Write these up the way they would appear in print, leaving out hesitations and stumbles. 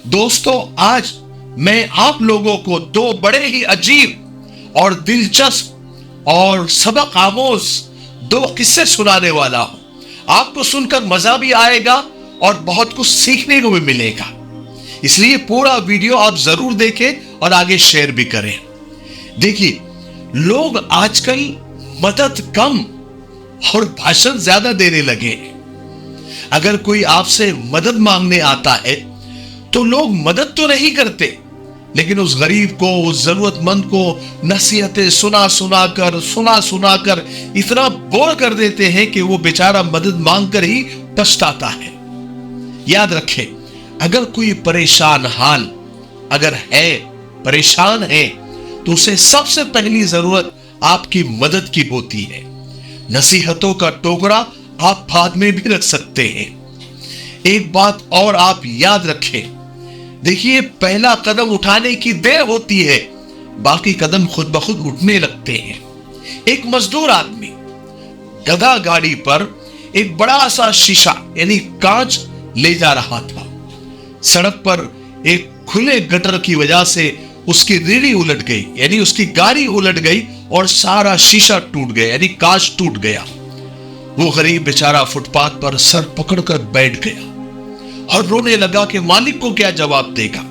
दोस्तों, आज मैं आप लोगों को दो बड़े ही अजीब और दिलचस्प और सबक आमोज दो किस्से सुनाने वाला हूं। आपको सुनकर मजा भी आएगा और बहुत कुछ सीखने को भी मिलेगा, इसलिए पूरा वीडियो आप जरूर देखें और आगे शेयर भी करें। देखिए, लोग आजकल मदद कम और भाषण ज्यादा देने लगे हैं। अगर कोई आपसे मदद मांगने आता है तो लोग मदद तो नहीं करते, लेकिन उस गरीब को, उस जरूरतमंद को नसीहतें सुना सुना कर इतना बोर कर देते हैं कि वो बेचारा मदद मांगकर ही पछताता है। याद रखें, अगर कोई परेशान है तो उसे सबसे पहली जरूरत आपकी मदद की होती है। नसीहतों का टोकरा आप बाद में भी रख सकते हैं। एक बात और आप याद रखें, देखिए, पहला कदम उठाने की देर होती है, बाकी कदम खुद ब खुद उठने लगते हैं। एक मजदूर आदमी गधा गाड़ी पर एक बड़ा सा शीशा यानी कांच ले जा रहा था। सड़क पर एक खुले गटर की वजह से उसकी रीढ़ी उलट गई, यानी उसकी गाड़ी उलट गई और सारा शीशा टूट गया, यानी कांच टूट गया। वो गरीब बेचारा फुटपाथ पर सर पकड़कर बैठ गया और रोने लगा कि मालिक को क्या जवाब देगा।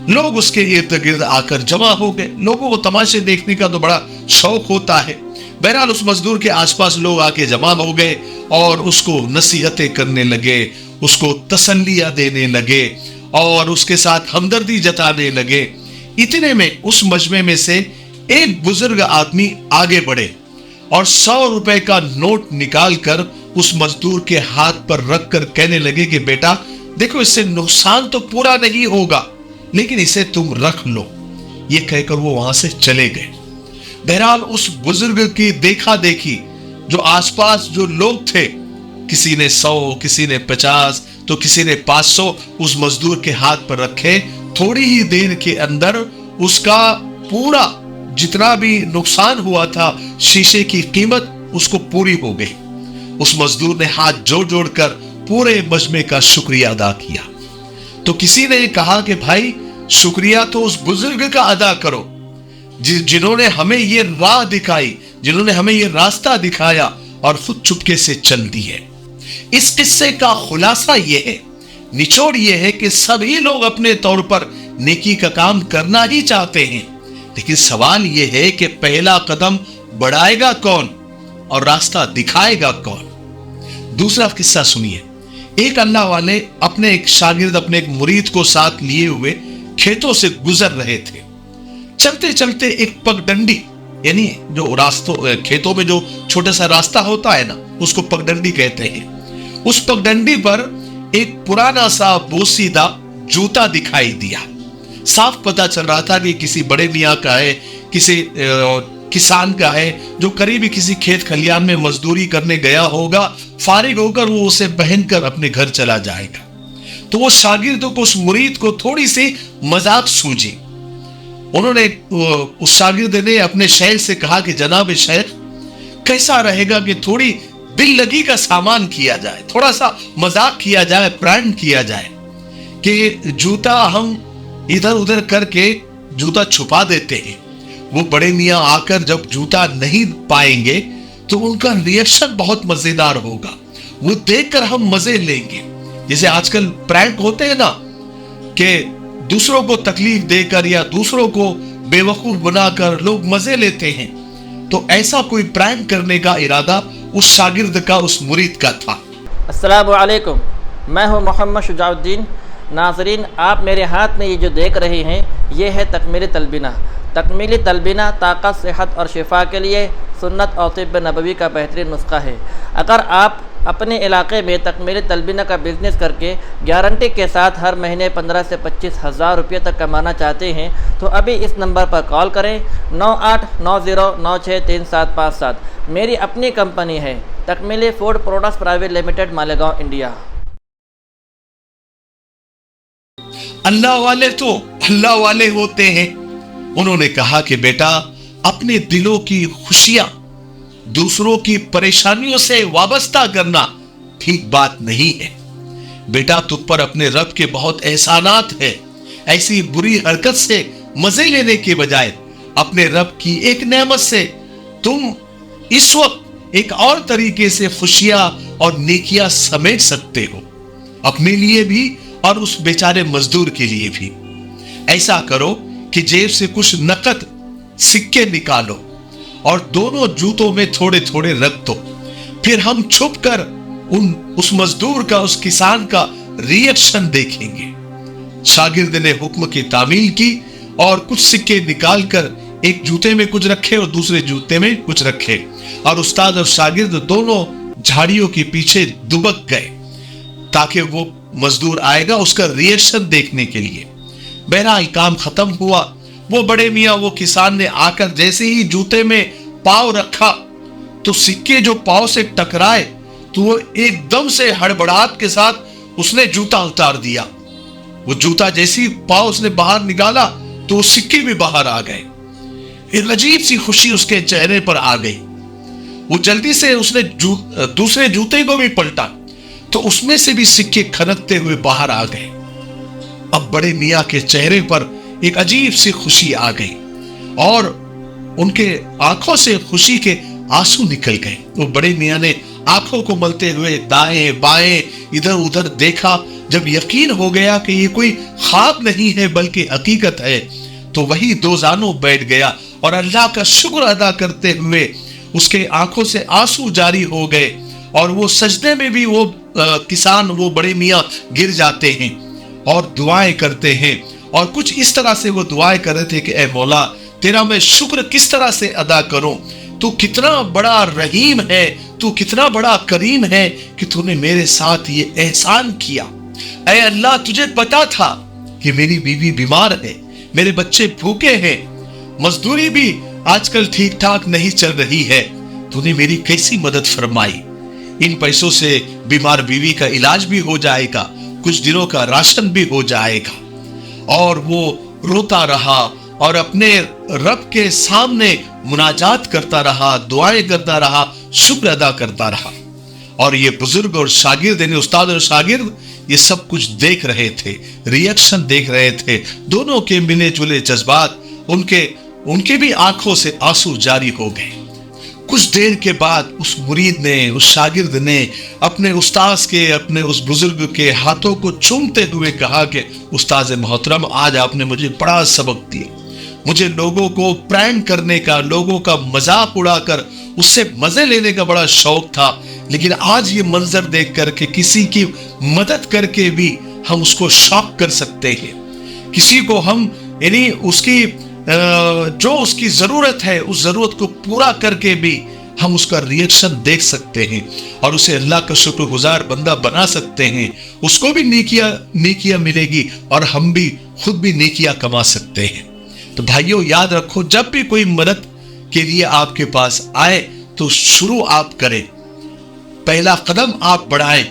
लोग उसके इर्द गिर्द आकर जमा हो गए। लोगों को तमाशे देखने का तो बड़ा शौक होता है। बहरहाल उस मजदूर के आसपास लोग आके जमा हो गए और उसको नसीहतें करने लगे, उसको तसल्लियां देने लगे और उसके साथ हमदर्दी जताने लगे। इतने में उस मजमे में से एक बुजुर्ग आदमी आगे बढ़े और 100 रुपए का नोट निकालकर उस मजदूर के हाथ पर रखकर कहने लगे कि बेटा देखो, इससे नुकसान तो पूरा नहीं होगा, लेकिन इसे तुम रख लो। ये कहकर वो वहां से चले गए। बहरहाल उस बुजुर्ग की देखा देखी जो आसपास जो लोग थे, किसी ने 100, किसी ने 50 तो किसी ने 500 उस मजदूर के हाथ पर रखे। थोड़ी ही देर के अंदर उसका पूरा जितना भी नुकसान हुआ था, शीशे की कीमत उसको पूरी हो गई। उस मजदूर ने हाथ जोड़ जोड़ कर पूरे मजमे का शुक्रिया अदा किया। तो किसी ने कहा कि भाई, शुक्रिया तो उस बुजुर्ग का अदा करो जिन्होंने हमें ये राह दिखाई, जिन्होंने हमें ये रास्ता दिखाया और खुद चुपके से चल दी है। इस किस्से का खुलासा ये है, निचोड़ ये है कि सभी लोग अपने तौर पर नेकी का काम करना ही चाहते हैं, लेकिन सवाल ये है कि पहला कदम बढ़ाएगा कौन और रास्ता दिखाएगा कौन। दूसरा किस्सा सुनिए। एक अल्लाह वाले अपने एक शागिर्द, अपने एक मुरीद को साथ लिए हुए खेतों से गुजर रहे थे। चलते चलते एक पगडंडी, यानी जो रास्तों खेतों में जो छोटा सा रास्ता होता है ना, उसको पगडंडी कहते हैं। उस पगडंडी पर एक पुराना सा बोसीदा जूता दिखाई दिया। साफ पता चल रहा था कि किसी बड़े मियाँ का है, किसी किसान का है जो करीबी किसी खेत खलियान में मजदूरी करने गया होगा। फारिग होकर वो उसे पहनकर अपने घर चला जाएगा। तो वो शागिर्दों को, उस मुरीद को थोड़ी सी मजाक सूझी। उन्होंने उस शागिर्द ने अपने शेख से कहा कि जनाब शेख, कैसा रहेगा कि थोड़ी दिल लगी का सामान किया जाए, थोड़ा सा मजाक किया जाए, प्रैंक किया जाए कि जूता हम इधर उधर करके जूता छुपा देते हैं। वो बड़े मियाँ आकर जब जूता नहीं पाएंगे तो उनका रिएक्शन बहुत मजेदार होगा, वो देखकर हम मजे लेंगे। जैसे आजकल प्रैंक होते हैं ना, कि दूसरों को तकलीफ देकर या दूसरों को बेवकूफ बनाकर लोग मजे लेते हैं, तो ऐसा कोई प्रैंक करने का इरादा उस शागिर्द का, उस मुरीद का था। अस्सलामु अलैकुम, मैं हूं मोहम्मद शुजाउद्दीन। नाज़रीन, आप मेरे हाथ में ये जो देख रहे हैं, ये है तकमीली तलबीना। तकमीली तलबीना ताकत, सेहत और शिफा के लिए सुन्नत और तिब्ब नबवी का बेहतरीन नुस्खा है। अगर आप अपने इलाके में तकमीली तलबीना का बिज़नेस करके गारंटी के साथ हर महीने 15 से 25 हज़ार रुपये तक कमाना चाहते हैं, तो अभी इस नंबर पर कॉल करें 9890963757। मेरी अपनी कंपनी है Takmeeli food products private limited, Malegaon, India. Allah वाले तो अल्लाह वाले होते हैं। उन्होंने कहा कि बेटा, अपने दिलों की खुशियां दूसरों की परेशानियों से वाबस्ता करना ठीक बात नहीं है। बेटा तुझ पर अपने रब के बहुत एहसानात है। ऐसी बुरी हरकत से मजे लेने के बजाय अपने रब की एक नेमत से तुम इस वक्त एक और तरीके से खुशियां और नेकियां समेट सकते हो, अपने लिए भी और उस बेचारे मजदूर के लिए भी। ऐसा करो कि जेब से कुछ नकद सिक्के निकालो और दोनों जूतों में थोड़े थोड़े रख दो। फिर हम छुप कर उस मजदूर का, उस किसान का रिएक्शन देखेंगे। शागिर्द ने हुक्म की तामील की और कुछ सिक्के निकालकर एक जूते में कुछ रखे और दूसरे जूते में कुछ रखे, और उस्ताद और शागिर्द दोनों झाड़ियों के पीछे दुबक गए ताकि वो मजदूर आएगा उसका रिएक्शन देखने के लिए। बहरहाल काम खत्म हुआ। वो बड़े मियाँ, वो किसान ने आकर जैसे ही जूते में पाँव रखा तो सिक्के जो पाँव से टकराए तो वो एकदम से हड़बड़ाहट के साथ उसने जूता उतार दिया। वो जूता जैसी पाँव उसने बाहर निकाला तो वो सिक्के भी बाहर आ गए। एक अजीब सी खुशी उसके चेहरे पर आ गई। वो जल्दी से उसने दूसरे जूते को भी पलटा तो उसमें से भी सिक्के खनकते हुए बाहर आ गए। अब बड़े मियाँ के चेहरे पर एक अजीब सी खुशी आ गई और उनके आंखों से खुशी के आंसू निकल गए। वो बड़े मियाँ ने आंखों को मलते हुए दाएं बाएं इधर उधर देखा। जब यकीन हो गया कि ये कोई ख्वाब नहीं है बल्कि हकीकत है तो वही दो जानों बैठ गया और अल्लाह का शुक्र अदा करते हुए उसके आंखों से आंसू जारी हो गए और वो सजदे में भी वो किसान, वो बड़े मियाँ गिर जाते हैं और दुआएं करते हैं। और कुछ इस तरह से वो दुआएं कर रहे थे कि ए मौला, तेरा मैं शुक्र किस तरह से अदा करूं, तू कितना बड़ा रहीम है, तू कितना बड़ा करीम है कि तूने मेरे साथ ये एहसान किया। ऐ अल्लाह, तुझे पता था कि मेरी बीवी बीमार है, मेरे बच्चे भूखे हैं, मजदूरी भी आजकल ठीक ठाक नहीं चल रही है, तूने मेरी कैसी मदद फरमाई। इन पैसों से बीमार बीवी का इलाज भी हो जाएगा, कुछ दिनों का राशन भी हो जाएगा। और वो रोता रहा और अपने रब के सामने मुनाजात करता रहा, दुआएं करता रहा, शुक्र अदा करता रहा। और ये बुजुर्ग और शागिर्द, यानी उस्ताद और शागिर्द, ये सब कुछ देख रहे थे, रिएक्शन देख रहे थे। दोनों के मिले जुले जज्बात, उनके भी आंखों से आंसू जारी हो गए। कुछ देर के बाद उस मुरीद ने, उस शागिर्द ने अपने उस्ताद के, अपने उस बुजुर्ग के हाथों को चूमते हुए कहा कि उस्ताद मोहतरम, आज आपने मुझे बड़ा सबक दिया। मुझे लोगों को प्रैंक करने का, लोगों का मजाक उड़ाकर उससे मजे लेने का बड़ा शौक था, लेकिन आज ये मंजर देख करके किसी की मदद करके भी हम उसको शॉक कर सकते हैं। किसी को हम, यानी उसकी जो उसकी जरूरत है उस जरूरत को पूरा करके भी हम उसका रिएक्शन देख सकते हैं और उसे अल्लाह का शुक्रगुजार बंदा बना सकते हैं। उसको भी नेकियां मिलेगी और हम भी खुद भी नेकियां कमा सकते हैं। तो भाइयों, याद रखो, जब भी कोई मदद के लिए आपके पास आए तो शुरू आप करें, पहला कदम आप बढ़ाएं,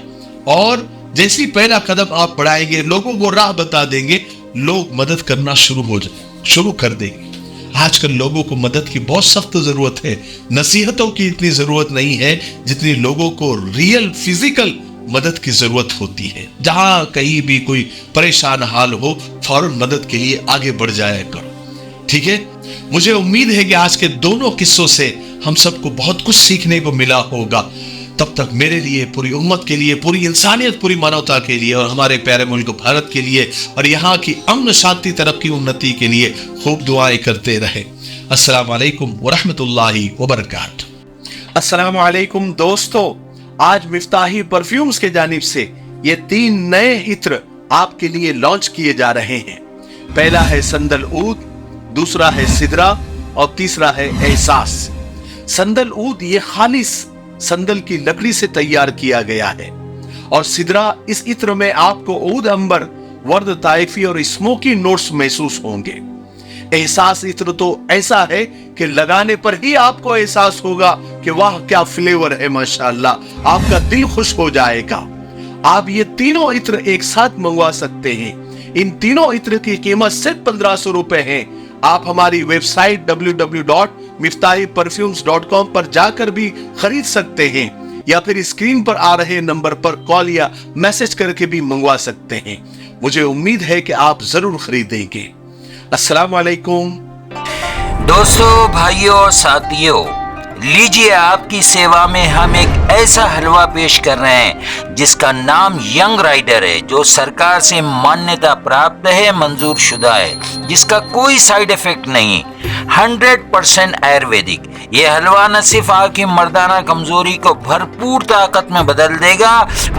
और जैसी पहला कदम आप बढ़ाएंगे लोगों को राह बता देंगे, लोग मदद करना शुरू कर देंगे। आजकल लोगों को मदद की बहुत सख्त जरूरत है, नसीहतों की इतनी जरूरत नहीं है जितनी लोगों को रियल फिजिकल मदद की जरूरत होती है। जहां कहीं भी कोई परेशान हाल हो, फौरन मदद के लिए आगे बढ़ जाया करो, ठीक है। मुझे उम्मीद है कि आज के दोनों किस्सों से हम सबको बहुत कुछ सीखने को मिला होगा। तब तक मेरे लिए, पूरी उम्मत के लिए, पूरी इंसानियत, पूरी मानवता के लिए और हमारे प्यारे मुल्क भारत के लिए और यहाँ की अमन, शांति, तरक्की, उन्नति के लिए खूब दुआएं करते रहे। अस्सलाम वालेकुम वरहमतुल्लाहि वबरकातुहू। अस्सलाम वालेकुम दोस्तों, आज मिफ्ताही परफ्यूम्स के जानिब से ये 3 नए इत्र आपके लिए लॉन्च किए जा रहे हैं। पहला है संदल ऊद, दूसरा है सिदरा और तीसरा है एहसास। संदल ऊद ये खालिस संदल की लकड़ी से तैयार किया गया है और सिदरा, इस इत्र में आपको ऊद, अंबर, वर्द, ताइफी और स्मोकी नोट्स महसूस होंगे। एहसास इत्र तो ऐसा है कि लगाने पर ही आपको एहसास होगा कि वाह क्या फ्लेवर है, माशाअल्लाह, आपका दिल खुश हो जाएगा। आप ये तीनों इत्र एक साथ मंगवा सकते हैं। इन तीनों इत्र की कीमत सिर्फ 1500 रुपए है। आप हमारी वेबसाइट www.miftahiperfumes.com पर जाकर भी खरीद सकते हैं। या फिर स्क्रीन पर आ रहे नंबर पर कॉल या मैसेज करके भी मंगवा सकते हैं। मुझे उम्मीद है कि आप जरूर खरीदेंगे। अस्सलाम वालेकुम। दोस्तों, भाइयों और साथियों, लीजिए आपकी सेवा में हम एक ऐसा हलवा पेश कर रहे हैं जिसका नाम यंग राइडर है, जो सरकार से मान्यता प्राप्त है, मंजूर शुदा है, जिसका कोई साइड इफेक्ट नहीं, 100% आयुर्वेदिक। ये हलवा न सिर्फ आपकी मर्दाना कमजोरी को भरपूर ताकत में बदल देगा,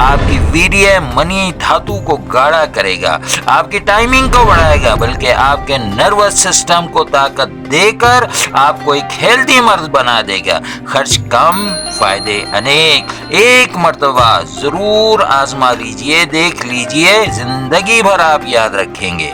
आपकी वीर्य मनी धातु को गाढ़ा करेगा, आपकी टाइमिंग को बढ़ाएगा, बल्कि आपके नर्वस सिस्टम को ताकत देकर आपको एक हेल्दी मर्द बना देगा। खर्च कम, फायदे अनेक। एक मर्तबा जरूर आजमा लीजिए, देख लीजिए, जिंदगी भर आप याद रखेंगे।